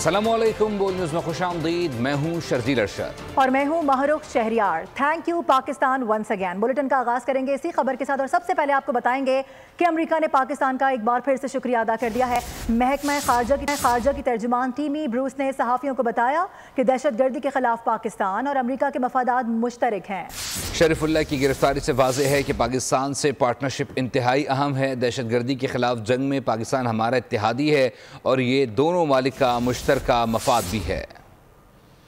अस्सलामुअलैकुम, बोल न्यूज़ में खुशामदीद। मैं हूँ शर्जील अरशद और मैं हूँ Mahrukh Shahriyar. Thank you Pakistan once again. Bulletin का आगाज करेंगे इसी खबर के साथ और सबसे पहले आपको बताएंगे कि अमेरिका ने पाकिस्तान का एक बार फिर से शुक्रिया अदा कर दिया है। महकमा खारजा की तर्जुमान टीमी ब्रूस ने सहाफ़ियों को बताया कि दहशतगर्दी के खिलाफ पाकिस्तान और अमेरिका के मफादात मुश्तरक हैं। शरीफुल्लाह की गिरफ्तारी से वाज़ेह है कि पाकिस्तान से पार्टनरशिप इंतहाई अहम है। दहशतगर्दी के खिलाफ जंग में पाकिस्तान हमारा इत्तेहादी है और ये दोनों मालिक का मुश्तरका मफाद भी है।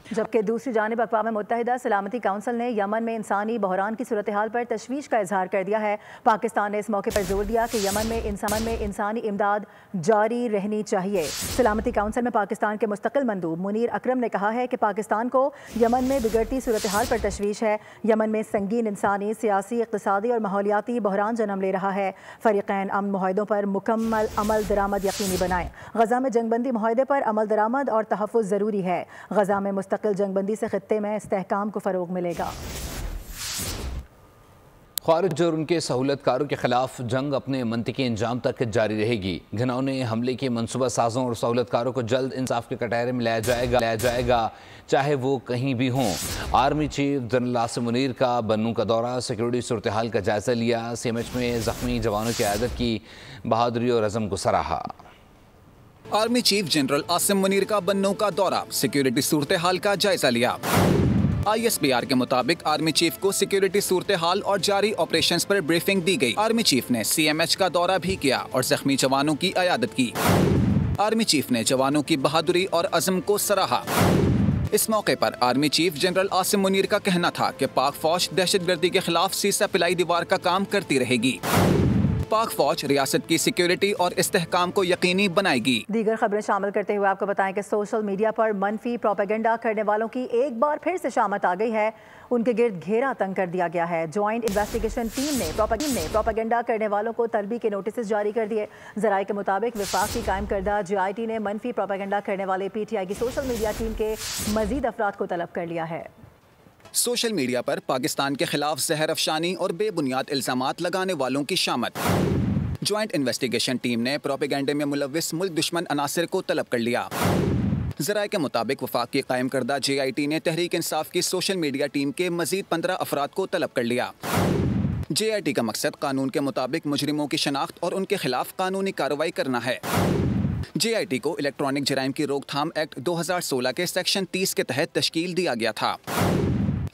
जबकि दूसरी जानिब अक़वाम मुत्तहिदा सलामती काउंसिल ने यमन में इंसानी बहरान की सूरत हाल पर तशवीश का इजहार कर दिया है। पाकिस्तान ने इस मौके पर जोर दिया कि यमन में इंसानी इमदाद जारी रहनी चाहिए। सलामती काउंसिल में पाकिस्तान के मुस्तकिल मंदूब मुनीर अकरम ने कहा है कि पाकिस्तान को यमन में बिगड़ती सूरत हाल पर तशवीश है। यमन में संगीन इंसानी, सियासी, इक़्तिसादी और माहौलियाती बहरान जन्म ले रहा है। फ़रीक़ैन अमन मुआहदों पर मुकम्मल अमल दरामद यकीनी बनाएं। गज़ा में जंगबंदी मुआहदे पर अमल दरामद और तहफ़्फ़ुज़ ज़रूरी है। गज़ा में मुस्तकिल जंगबंदी से खित्ते में इस्तेहकाम को फ़रोग मिलेगा। ख़ारिज और उनके सहूलतकारों के खिलाफ जंग अपने मंतिकी अंजाम तक जारी रहेगी। घिनौने हमले के मनसूबा साजों और सहूलतकारों को जल्द इंसाफ के कटहरे में लाया जाएगा, चाहे वो कहीं भी हों। Army chief general Asim Munir का बन्नू का दौरा, सिक्योरिटी सूरत हाल का जायज़ा लिया। CMH में ज़ख्मी जवानों की क़यादत की, बहादुरी और अज़म को सराहा। Army chief general Asim Munir का बन्नू का दौरा, सिक्योरिटी सूरत हाल का जायजा लिया। ISBR के मुताबिक आर्मी चीफ को सिक्योरिटी सूरत हाल और जारी ऑपरेशंस पर ब्रीफिंग दी गई। आर्मी चीफ ने CMH का दौरा भी किया और जख्मी जवानों की अयादत की। आर्मी चीफ ने जवानों की बहादुरी और अज़म को सराहा। इस मौके पर army chief general Asim Munir का कहना था कि पाक फौज दहशतगर्दी के खिलाफ सीसा पिलाई दीवार का काम करती रहेगी। पाक फौज रियासत की सिक्योरिटी और इस्तेहकाम को यकीनी बनाएगी। दीगर खबरें शामिल करते हुए आपको बताएं कि सोशल मीडिया पर मनफी प्रोपेगेंडा करने वालों की एक बार फिर से शामत आ गई है। उनके गिर्द घेरा तंग कर दिया गया है। ज्वाइंट इन्वेस्टिगेशन टीम ने प्रोपेगेंडा करने वालों को तलबी के नोटिस जारी कर दिए। ज़राए के मुताबिक वफाक की कायम करदा JIT ने मनफी प्रोपेगेंडा करने वाले PTI की सोशल मीडिया टीम के मजीद अफराद को तलब कर लिया है। सोशल मीडिया पर पाकिस्तान के खिलाफ जहर अफशानी और बेबुनियाद इल्जामात लगाने वालों की शामत। ज्वाइंट इन्वेस्टिगेशन टीम ने प्रोपेगेंडे में मुलव्विस मुल्क दुश्मन अनासिर को तलब कर लिया। ज़राए के मुताबिक वफाक की कायम करदा JIT ने तहरीक इंसाफ की सोशल मीडिया टीम के मजीद 15 अफराद को तलब कर लिया। JIT का मकसद कानून के मुताबिक मुजरिमों की शनाख्त और उनके खिलाफ कानूनी कार्रवाई करना है। JIT को इलेक्ट्रॉनिक जराइम की रोकथाम एक्ट 2016 के सेक्शन 30 के तहत तश्कील दिया गया था।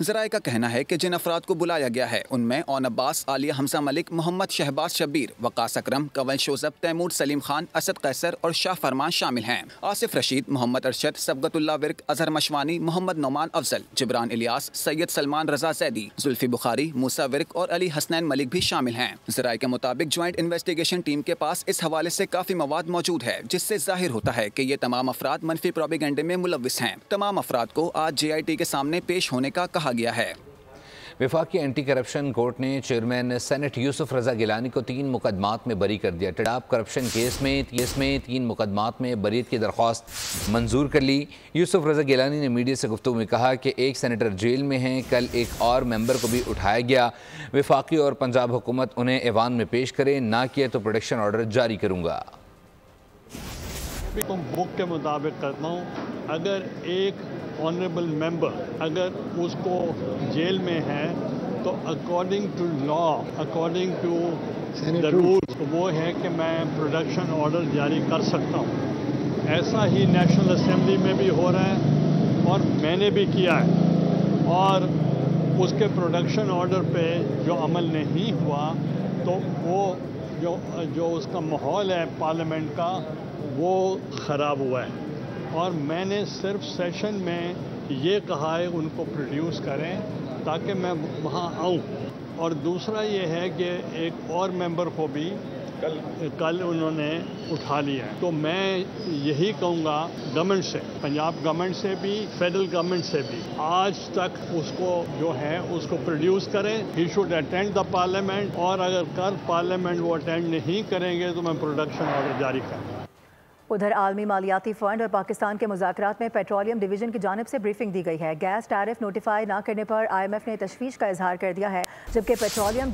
ज़राए का कहना है कि जिन अफराद को बुलाया गया है उनमें ओन अब्बास, आलिया हमजा मलिक, मोहम्मद शहबाज शब्बीर, वकास अकरम, कंवल शोजब, तैमूर सलीम खान, असद कैसर और शाह फरमान शामिल हैं। आसिफ रशीद, मोहम्मद अरशद, सबगतुल्लाह विर्क, अजहर मशवानी, मोहम्मद नौमान अफजल, जिब्रान इलियास, सैयद सलमान रजा जैदी, जुल्फी बुखारी, मूसा विर्क और अली हसनैन मलिक भी शामिल हैं। ज़राए के मुताबिक ज्वाइंट इन्वेस्टिगेशन टीम के पास इस हवाले से काफ़ी मवाद मौजूद है, जिससे जाहिर होता है कि ये तमाम अफराद मनफी प्रोपेगेंडे में मुलव्विस हैं। तमाम अफराद को आज JIT के सामने पेश होने का कहा गया है। वफाकी एंटी करप्शन कोर्ट ने चेयरमैन सेनेट यूसुफ रजा गिलानी को 3 मुकदमात में बरी कर दिया। टेडाब करप्शन केस में 3 मुकदमात में बरीत की दरख्वास्त मंजूर कर ली। यूसुफ रजा गिलानी ने मीडिया से गुफ्तगू में कहा कि एक सेनेटर जेल में हैं। कल एक और मेंबर को भी उठाया गया। वफाकी और पंजाब हुकूमत उन्हें ऐवान में पेश करे, ना किया तो प्रोटेक्शन ऑर्डर जारी करूँगा। बुक के मुताबिक करता हूँ, अगर एक ऑनरेबल मेंबर अगर उसको जेल में है तो according to law, according to the rules, वो है कि मैं प्रोटेक्शन ऑर्डर जारी कर सकता हूँ। ऐसा ही नेशनल असेंबली में भी हो रहा है और मैंने भी किया है। और उसके प्रोटेक्शन ऑर्डर पे जो अमल नहीं हुआ तो वो जो उसका माहौल है पार्लियामेंट का वो ख़राब हुआ है। और मैंने सिर्फ सेशन में ये कहा है उनको प्रोड्यूस करें ताकि मैं वहाँ आऊँ। और दूसरा ये है कि एक और मेंबर को भी कल उन्होंने उठा लिया है। तो मैं यही कहूँगा गवर्नमेंट से, पंजाब गवर्नमेंट से भी, फेडरल गवर्नमेंट से भी, आज तक उसको जो है उसको प्रोड्यूस करें। He should attend the parliament और अगर कल पार्लियामेंट वो अटेंड नहीं करेंगे तो मैं प्रोटेक्शन ऑर्डर जारी करूँगा। उधर आलमी मालियाती फ़ंड और पाकिस्तान के मुज़ाकरात में पेट्रोलियम डिवीज़न की जानिब से ब्रीफिंग दी गई है। गैस टैरिफ नोटिफाई ना करने पर IMF ने तशवीश का इजहार कर दिया है, जबकि पेट्रोलियम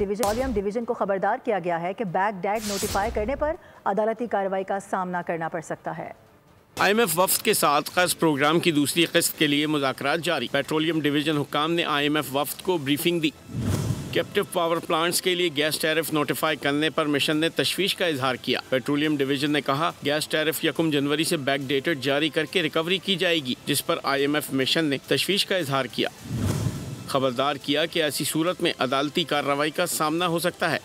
डिवीज़न को खबरदार किया गया है कि बैक डेट नोटिफाई करने पर अदालती कार्रवाई का सामना करना पड़ सकता है। IMF वफ्द के साथ कर्ज प्रोग्राम की दूसरी किस्त के लिए मुज़ाकरात जारी। पेट्रोलियम डिवीजन हुक्काम ने IMF वफ्द को ब्रीफिंग दी। कैप्टिव पावर प्लांट्स के लिए गैस टैरिफ नोटिफाई करने पर मिशन ने तशवीश का इजहार किया। पेट्रोलियम डिवीजन ने कहा गैस टैरिफ 1 जनवरी से बैकडेटेड जारी करके रिकवरी की जाएगी, जिस पर IMF मिशन ने तशवीश का इजहार किया। खबरदार किया कि ऐसी सूरत में अदालती कार्रवाई का सामना हो सकता है।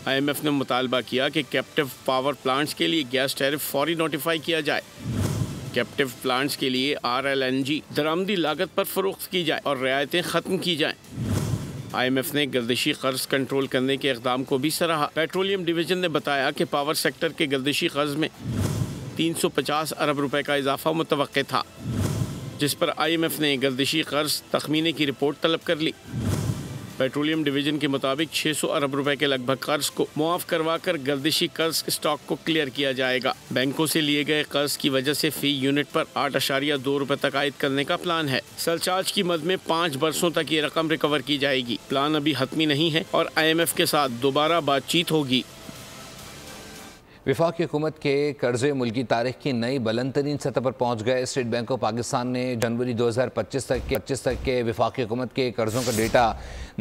IMF ने मुतालबा किया कि कैप्टिव पावर प्लांट्स के लिए गैस टैरिफ फौरी नोटिफाई किया जाए। कैप्टिव प्लांट्स के लिए RLNG दरामदी लागत पर फरोख्त की जाए और रियायतें ख़त्म की जाएं। IMF ने गर्दिशी कर्ज कंट्रोल करने के इक़दाम को भी सराहा। पेट्रोलियम डिवीजन ने बताया कि पावर सेक्टर के गर्दिशी कर्ज में 350 अरब रुपए का इजाफा मुतवक्के था, जिस पर IMF ने गर्दिशी कर्ज तखमीने की रिपोर्ट तलब कर ली। पेट्रोलियम डिवीजन के मुताबिक 600 अरब रुपए के लगभग कर्ज को मुआफ करवा कर गर्दिशी कर्ज स्टॉक को क्लियर किया जाएगा। बैंकों से लिए गए कर्ज की वजह से फी यूनिट पर 8.2 रुपए तक आयद करने का प्लान है। सरचार्ज की मद में 5 बरसों तक ये रकम रिकवर की जाएगी। प्लान अभी हतमी नहीं है और IMF के साथ दोबारा बातचीत होगी। वफाकी हुकूमत के कर्जे मुल्की तारीख की नई बुलंद तरीन सतह पर पहुँच गए। स्टेट बैंक ऑफ पाकिस्तान ने जनवरी 2025 तक के वफाकी हुकूमत के कर्ज़ों का डेटा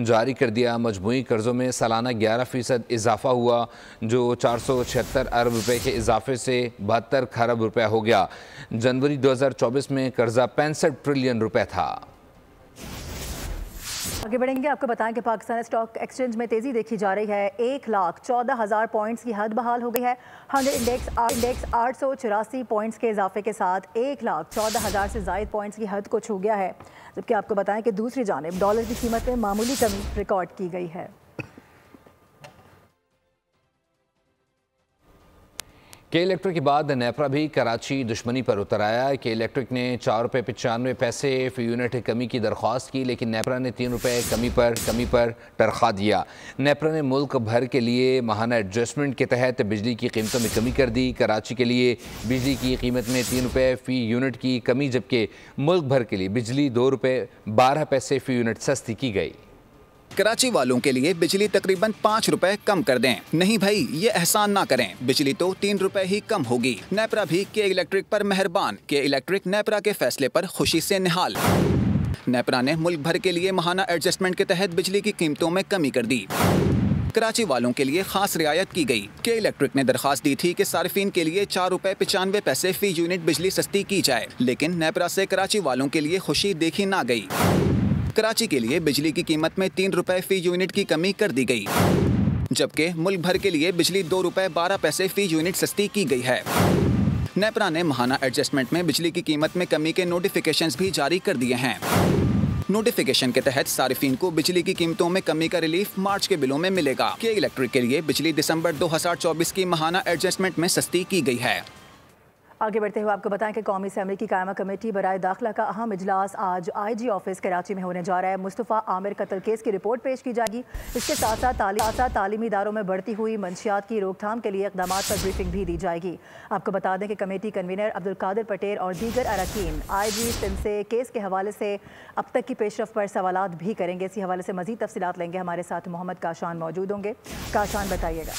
जारी कर दिया। मजमूई कर्ज़ों में सालाना 11% इजाफा हुआ, जो 476 अरब रुपए के इजाफे से 72 खरब रुपया हो गया। जनवरी 2024 में कर्जा 65 ट्रिलियन रुपए था। आगे बढ़ेंगे, आपको बताएं कि पाकिस्तान स्टॉक एक्सचेंज में तेजी देखी जा रही है। 1,14,000 पॉइंट्स की हद बहाल हो गई है। 100 इंडेक्स 884 पॉइंट्स के इजाफे के साथ 1,14,000 से ज़ायद पॉइंट्स की हद को छू गया है। जबकि आपको बताएं कि दूसरी जानिब डॉलर की कीमत में मामूली कमी रिकॉर्ड की गई है। के इलेक्ट्रिक के बाद नेपरा भी कराची दुश्मनी पर उतर आया। के इलेक्ट्रिक ने 4 रुपये 95 पैसे फी यूनिट कमी की दरख्वास्त की, लेकिन नेपरा ने 3 रुपये कमी पर टरखा दिया। नेपरा ने मुल्क भर के लिए माहाना एडजस्टमेंट के तहत बिजली की कीमतों में कमी कर दी। कराची के लिए बिजली की कीमत में 3 रुपये फ़ी यूनिट की कमी, जबकि मुल्क भर के लिए बिजली 2 रुपये 12 पैसे फ़ी यूनिट सस्ती की गई। कराची वालों के लिए बिजली तकरीबन 5 रुपए कम कर दें। नहीं भाई, ये एहसान ना करें, बिजली तो 3 रुपए ही कम होगी। नेपरा भी के इलेक्ट्रिक पर मेहरबान। के इलेक्ट्रिक नेपरा के फैसले पर खुशी से निहाल। नेपरा ने मुल्क भर के लिए माहाना एडजस्टमेंट के तहत बिजली की कीमतों में कमी कर दी। कराची वालों के लिए खास रियायत की गई। के इलेक्ट्रिक ने दरखास्त दी थी कि सार्फिन के लिए 4 रुपये 95 पैसे फी यूनिट बिजली सस्ती की जाए, लेकिन नेपरा से कराची वालों के लिए खुशी देखी ना गई। कराची के लिए बिजली की कीमत में 3 रुपये फी यूनिट की कमी कर दी गई, जबकि मुल्क भर के लिए बिजली 2 रुपये 12 पैसे फी यूनिट सस्ती की गई है। नेपरा ने माहाना एडजस्टमेंट में बिजली की कीमत में कमी के नोटिफिकेशंस भी जारी कर दिए हैं। नोटिफिकेशन के तहत सारिफिन को बिजली की कीमतों में कमी का रिलीफ मार्च के बिलों में मिलेगा। के इलेक्ट्रिक के लिए बिजली दिसंबर 2024 की माहाना एडजस्टमेंट में सस्ती की गई है। आगे बढ़ते हुए आपको बताएं कि कौमी असम्बली की कायमा कमेटी बराए दाखिला का अहम इजलास आज IG ऑफिस कराची में होने जा रहा है। मुस्तफ़ा आमिर कत्ल केस की रिपोर्ट पेश की जाएगी। इसके साथ साथ तालीमी इदारों में बढ़ती हुई मंशियात की रोकथाम के लिए इक़दाम पर ब्रीफिंग भी दी जाएगी। आपको बता दें कि कमेटी कन्वीनर अब्दुल कादिर पटेल और दीगर अरकान IG सिंध से केस के हवाले से अब तक की पेशरफ पर सवालात भी करेंगे। इसी हवाले से मज़ीद तफसीलात लेंगे। हमारे साथ मोहम्मद काशान मौजूद होंगे। काशान, बताइएगा।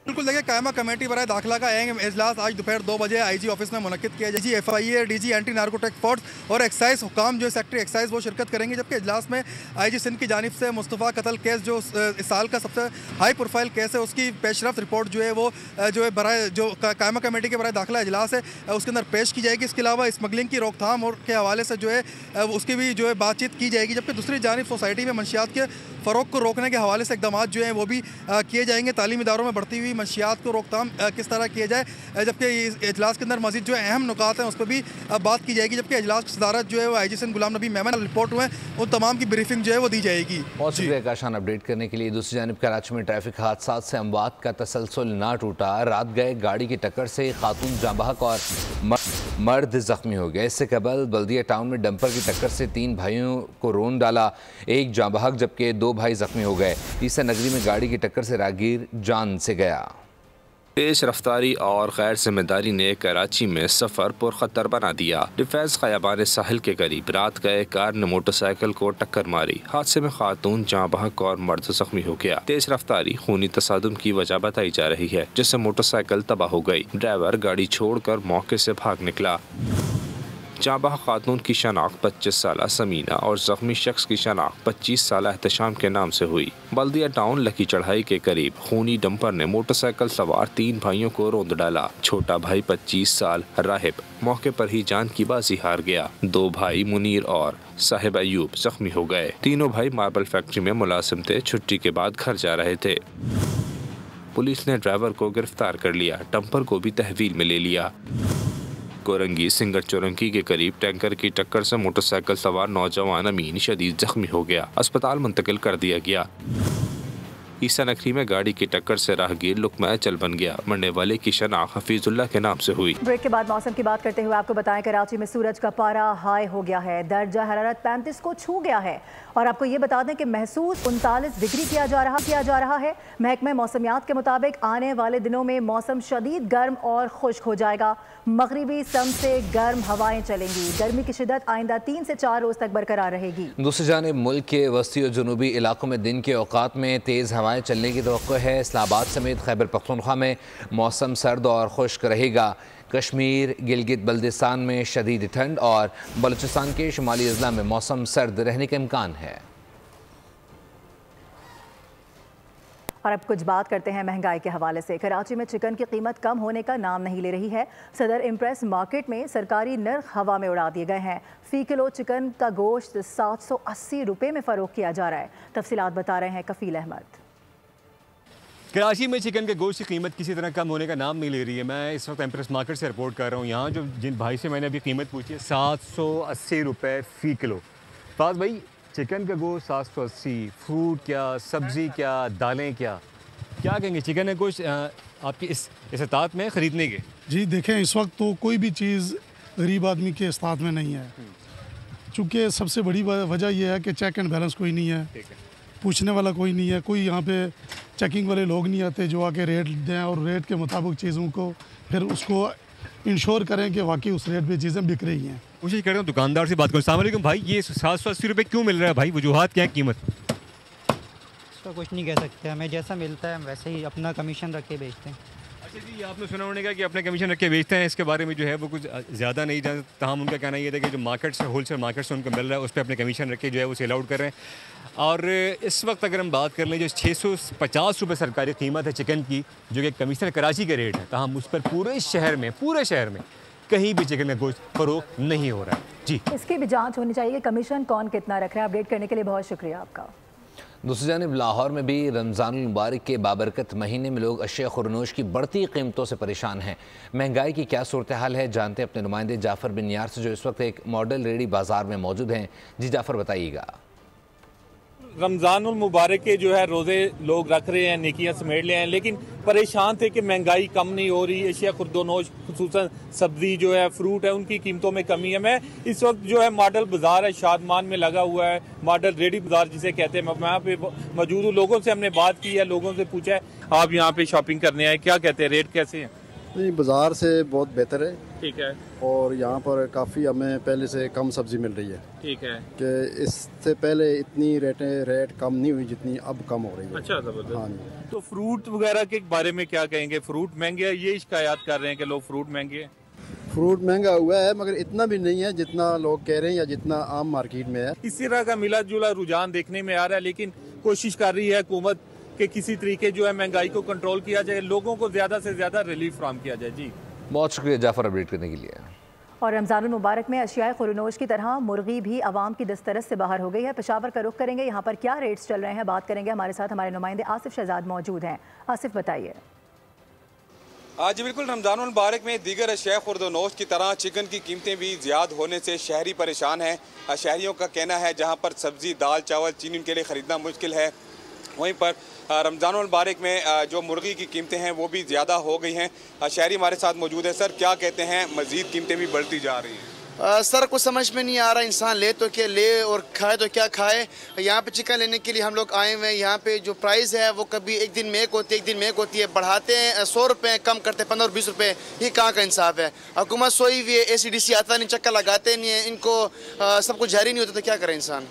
बिल्कुल, देखिए, कायमा कमेटी बराए दाखिला का अहम इजलास आज दोपहर 2 बजे IG ऑफिस में मुनक्किद किया जाएगी। FIA, DG anti narcotic force और एक्साइज हुकाम जो सेक्रेटरी एक्साइज वो शिरकत करेंगे। जबकि इजलास में IG सिंध की जानिब से मुस्तफ़ा कत्ल केस जो इस साल का सबसे हाई प्रोफाइल केस है, उसकी पेशरफ्त रिपोर्ट जो है वो जो है बराए जो कायमा कमेटी के बराए दाखिला इजलास है उसके अंदर पेश की जाएगी। इसके अलावा स्मगलिंग की रोकथाम और के हवाले से जो है उसकी भी जो है बातचीत की जाएगी। जबकि दूसरी जानिब सोसाइटी में मंशियात के फ़रोग को रोकने के हवाले से इक़दाम जो हैं वो भी किए जाएंगे। तालीमी इदारों में बढ़ती हुई मंशियात को रोकथाम किस तरह किया जाए, जबकि इस इजलास के अंदर मज़ीद जो अहम नुकात हैं उस पर भी बात की जाएगी। जबकि इजलास की सदारत जो है वो IG सिंध गुलाम नबी मेमन रिपोर्ट हुए उन तमाम की ब्रीफिंग जो है वो दी जाएगी। बहुत शुक्रिया काशान अपडेट करने के लिए। दूसरी जानिब कराची में ट्रैफिक हादसा से अमवात का तसलसल ना टूटा। रात गए गाड़ी की टक्कर से खातून जांबहक और मर्द जख्मी हो गए। इससे कबल बल्दिया टाउन में डंपर की टक्कर से 3 भाइयों को रोन डाला, एक जांबहक जबकि 2 भाई जख्मी हो गए। ईसा नगरी में गाड़ी की टक्कर से राहगीर जान से गया। तेज रफ्तारी और गैर जिम्मेदारी ने कराची में सफर पुरखतर बना दिया। डिफेंस खयाबान साहिल के करीब रात गए कार ने मोटरसाइकिल को टक्कर मारी। हादसे में खातून जाँ बहक और मर्द जख्मी हो गया। तेज रफ्तारी खूनी तसादुम की वजह बताई जा रही है, जिससे मोटरसाइकिल तबाह हो गई। ड्राइवर गाड़ी छोड़कर मौके से भाग निकला। जाँबह खातून की शनाख्त 25 साल समीना और जख्मी शख्स की शनाख्त 25 साल एहतशाम के नाम से हुई। बल्दिया टाउन लकी चढ़ाई के करीब खूनी डंपर ने मोटरसाइकिल सवार 3 भाइयों को रौंद डाला। छोटा भाई 25 साल राहिब मौके पर ही जान की बाजी हार गया। 2 भाई मुनीर और साहिब अयूब जख्मी हो गए। तीनों भाई मार्बल फैक्ट्री में मुलाजिम थे। छुट्टी के बाद घर जा रहे थे। पुलिस ने ड्राइवर को गिरफ्तार कर लिया। डंपर को भी तहवील में ले लिया। कोरंगी सिंगर चौरंगी के करीब टैंकर की टक्कर से मोटरसाइकिल सवार नौजवान अमीन शदीद जख्मी हो गया। अस्पताल मुंतकिल कर दिया गया। ईसा नगरी में गाड़ी की टक्कर से राहगीर लुकमा चल बन गया। मरने वाले की शनाख्त हफीजुल्लाह के नाम से हुई। ब्रेक के बाद मौसम की बात करते हुए आपको बताएं, कराची में सूरज का पारा हाई हो गया है। दर्जा हरारत 35 को छू गया है और आपको ये बता दें कि महसूस 39 डिग्री किया जा रहा है। महकमे मौसमियात के मुताबिक आने वाले दिनों में मौसम शदीद गर्म और खुश्क हो जाएगा। मगरिबी सम से गर्म हवाएं चलेंगी। गर्मी की शिदत आइंदा 3 से 4 रोज तक बरकरार रहेगी। दूसरी जानिब मुल्क के वस्ती और जुनूबी इलाकों में दिन के औकात में तेज़ हवाएं चलने की तवक्को है। इस्लामाबाद समेत खैबर पख्तूनख्वा में मौसम सर्द और खुश्क रहेगा। कश्मीर गिलगित बल्दिस्तान में शदीद ठंड और बलूचिस्तान के शुमाली अजला में मौसम सर्द रहने का इम्कान है। और अब कुछ बात करते हैं महंगाई के हवाले से। कराची में चिकन की कीमत कम होने का नाम नहीं ले रही है। सदर इम्प्रेस मार्केट में सरकारी नर्ख हवा में उड़ा दिए गए हैं। फी किलो चिकन का गोश्त 780 रुपये में फ़रोख्त किया जा रहा है। तफसीलात बता रहे हैं कफील अहमद। कराची में चिकन के गोश्त की कीमत किसी तरह कम होने का नाम नहीं ले रही है। मैं इस वक्त एम्प्रेस मार्केट से रिपोर्ट कर रहा हूँ। यहाँ जो जिन भाई से मैंने अभी कीमत पूछी है 780 रुपये फ़ी किलो। फाज भाई, चिकन का गोश्त 780, फ्रूट क्या, सब्ज़ी क्या, दालें क्या कहेंगे चिकन का गोश्त आपकी इस इस्तात में ख़रीदने के? जी देखें, इस वक्त तो कोई भी चीज़ गरीब आदमी के इस्तात में नहीं है। चूँकि सबसे बड़ी वजह यह है कि चेक एंड बैलेंस कोई नहीं है, पूछने वाला कोई नहीं है, कोई यहाँ पे चेकिंग वाले लोग नहीं आते जो आके रेट दें और रेट के मुताबिक चीज़ों को फिर उसको इंश्योर करें कि वाकई उस रेट पे चीज़ें बिक रही हैं। कोशिश कर रहा हूँ दुकानदार से बात करूँ। अस्सलाम वालेकुम भाई, ये 780 रुपये क्यों मिल रहा है भाई? वजूहात क्या है कीमत? इसका कुछ नहीं कह सकते, हमें जैसा मिलता है हम वैसे ही अपना कमीशन रख के बेचते हैं। अच्छा जी, आपने सुना होगा कि अपने कमीशन रख के बेचते हैं, इसके बारे में जो है वो कुछ ज़्यादा नहीं जानते। तमाम उनका कहना ये था कि जो मार्केट से होलसेल मार्केट से उनको मिल रहा है उस पर अपने कमीशन रख के जो है वो सेल आउट कर रहे हैं। और इस वक्त अगर हम बात कर लें जो 650 रुपये सरकारी कीमत है चिकन की, जो कि कमिश्नर कराची का रेट है, तमाम उस पर पूरे शहर में कहीं भी चिकन का गोश्त फरोख्त नहीं हो रहा है। जी, इसकी भी जांच होनी चाहिए। कमीशन कौन कितना रख रहा है? अपडेट करने के लिए बहुत शुक्रिया आपका। दूसरी जानिब लाहौर में भी रमज़ान मुबारक के बाबरकत महीने में लोग अशिया खुरनोश की बढ़ती कीमतों से परेशान हैं। महंगाई की क्या सूरत हाल है, जानते हैं अपने नुमाइंदे जाफ़र बिन यार से, जो इस वक्त एक मॉडल रेडी बाज़ार में मौजूद हैं। जी जाफ़र, बताइएगा। रमज़ानुल मुबारक के जो है रोज़े लोग रख रहे हैं, नेकियां समेट ले हैं, लेकिन परेशान थे कि महंगाई कम नहीं हो रही। अशिया खुर्दोनोश खुसूसन सब्ज़ी जो है, फ्रूट है, उनकी कीमतों में कमी है। मैं इस वक्त जो है मॉडल बाज़ार है शादमान में लगा हुआ है, मॉडल रेडी बाज़ार जिसे कहते हैं। मैं यहाँ पे मौजूद हूँ, लोगों से हमने बात की है, लोगों से पूछा है आप यहाँ पे शॉपिंग करने आए, क्या कहते हैं, रेट कैसे हैं? नहीं, बाज़ार से बहुत बेहतर है। ठीक है। और यहाँ पर काफ़ी हमें पहले से कम सब्ज़ी मिल रही है। ठीक है। कि इससे पहले इतनी रेट कम नहीं हुई जितनी अब कम हो रही है। अच्छा, ज़बरदस्त। हाँ जी। तो फ्रूट वगैरह के बारे में क्या कहेंगे? फ्रूट महंगे है, ये शिकायत कर रहे हैं कि लोग फ्रूट महंगे हैं। फ्रूट महंगा हुआ है मगर इतना भी नहीं है जितना लोग कह रहे हैं या जितना आम मार्केट में है। इसी तरह का मिला जुला रुझान देखने में आ रहा है, लेकिन कोशिश कर रही है हुकूमत कि किसी तरीके जो है महंगाई को कंट्रोल किया जाए, लोगों को ज़्यादा से ज़्यादा रिलीफ फराहम किया जाए। जी, बहुत शुक्रिया जाफ़र अपडेट करने के लिए। और रमज़ानुल मुबारक में अशियाए खुरनोश की तरह मुर्गी भी आवाम की दस्तरस से बाहर हो गई है। पेशावर का रुख करेंगे, यहाँ पर क्या रेट्स चल रहे हैं बात करेंगे। हमारे साथ हमारे नुमाइंदे आसिफ शहजाद मौजूद हैं। आसिफ, बताइए। जी बिल्कुल, रमज़ानुल मुबारक में दीगर अशियाए खुर्दोनोश की तरह चिकन की कीमतें भी ज़्यादा होने से शहरी परेशान हैं। शहरियों का कहना है जहाँ पर सब्ज़ी, दाल, चावल, चीनी उनके लिए ख़रीदना मुश्किल है, वहीं पर रमज़ानुल मुबारक में जो मुर्गी की कीमतें हैं वो भी ज़्यादा हो गई हैं। शहरी हमारे साथ मौजूद है। सर, क्या कहते हैं, मज़ीद कीमतें भी बढ़ती जा रही हैं? सर को समझ में नहीं आ रहा, इंसान ले तो क्या ले और खाए तो क्या खाए। यहाँ पे चिकन लेने के लिए हम लोग आए हुए हैं। यहाँ पे जो प्राइस है वो कभी एक दिन में एक होती है, एक दिन में एक होती है। बढ़ाते हैं 100 रुपये, कम करते हैं 15 और 20 रुपये। ये कहाँ का इंसाफ है? हुकूमत सोई हुई है, ACDC आता नहीं, चक्कर लगाते नहीं है, इनको सब कुछ जारी नहीं होता तो क्या करे इंसान।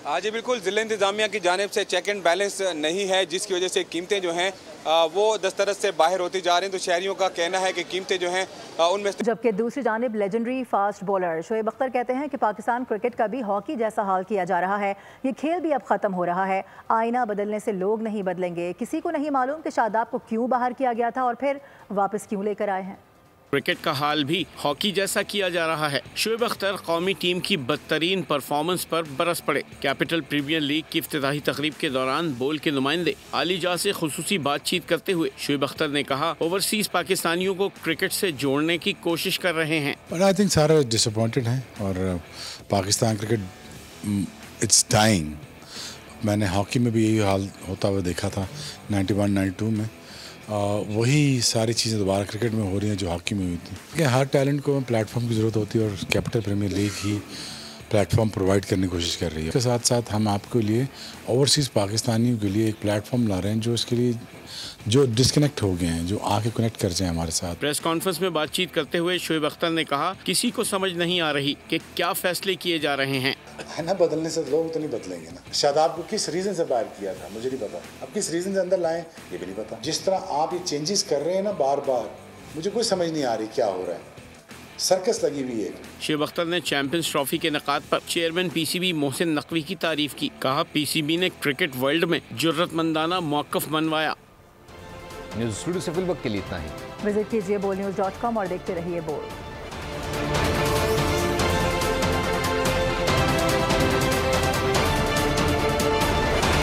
आज बिल्कुल ज़िला इंतज़ामिया की जानिब से चेक एंड बैलेंस नहीं है, जिसकी वजह से कीमतें जो हैं वो दस्तरस से बाहर होती जा रही हैं। तो शहरियों का कहना है कि कीमतें जो हैं उनमें। जबकि दूसरी जानिब legendary fast bowler Shoaib Akhtar कहते हैं कि पाकिस्तान क्रिकेट का भी हॉकी जैसा हाल किया जा रहा है। ये खेल भी अब ख़त्म हो रहा है। आईना बदलने से लोग नहीं बदलेंगे। किसी को नहीं मालूम कि शादाब को क्यों बाहर किया गया था और फिर वापस क्यों लेकर आए हैं। क्रिकेट का हाल भी हॉकी जैसा किया जा रहा है। शोएब अख्तर कौमी टीम की बदतरीन परफॉर्मेंस पर बरस पड़े। कैपिटल प्रीमियर लीग की इफ्तिताही तकरीब के दौरान बोल के नुमाइंदे आलीजा से खुसूसी बातचीत करते हुए शोएब अख्तर ने कहा, ओवरसीज पाकिस्तानियों को क्रिकेट से जोड़ने की कोशिश कर रहे हैं। बट आई थिंक सारे डिसअपॉइंटेड हैं और पाकिस्तान क्रिकेट इट्स डाइंग। मैंने हॉकी में भी यही हाल होता हुआ देखा था 91-92 में। वही सारी चीज़ें दोबारा क्रिकेट में हो रही हैं जो हॉकी में हुई थी। हर टैलेंट को प्लेटफॉर्म की ज़रूरत होती है और कैपिटल प्रीमियर लीग ही प्लेटफॉर्म प्रोवाइड करने की कोशिश कर रही है। इसके साथ साथ हम आपके लिए ओवरसीज़ पाकिस्तानियों के लिए एक प्लेटफॉर्म ला रहे हैं जो इसके लिए जो डिस्कनेक्ट हो गए हैं, जो आके कनेक्ट कर जाए हमारे साथ। प्रेस कॉन्फ्रेंस में बातचीत करते हुए शोएब अख्तर ने कहा, किसी को समझ नहीं आ रही कि क्या फैसले किए जा रहे हैं। है ना, बदलने से लोग तो नहीं बदलेंगे ना। शादाब को किस रीज़न से बाहर किया था मुझे नहीं पता, अब किस रीज़न से अंदर लाएं ये भी नहीं पता। जिस तरह आप ये चेंजेस कर रहे हैं ना बार बार, मुझे कोई समझ नहीं आ रही क्या हो रहा है। सर्कस लगी हुई है। शोएब अख्तर ने चैंपियंस ट्रॉफी के नकाद पर चेयरमैन PCB मोहसिन नकवी की तारीफ की। कहा, PCB ने क्रिकेट वर्ल्ड में जुर्रतमंदाना मौक़िफ़ मनवाया। न्यूज़ स्टूडियो से फिल वक्त के लिए इतना ही। विजिट कीजिए bolnews.com और देखते रहिए बोल।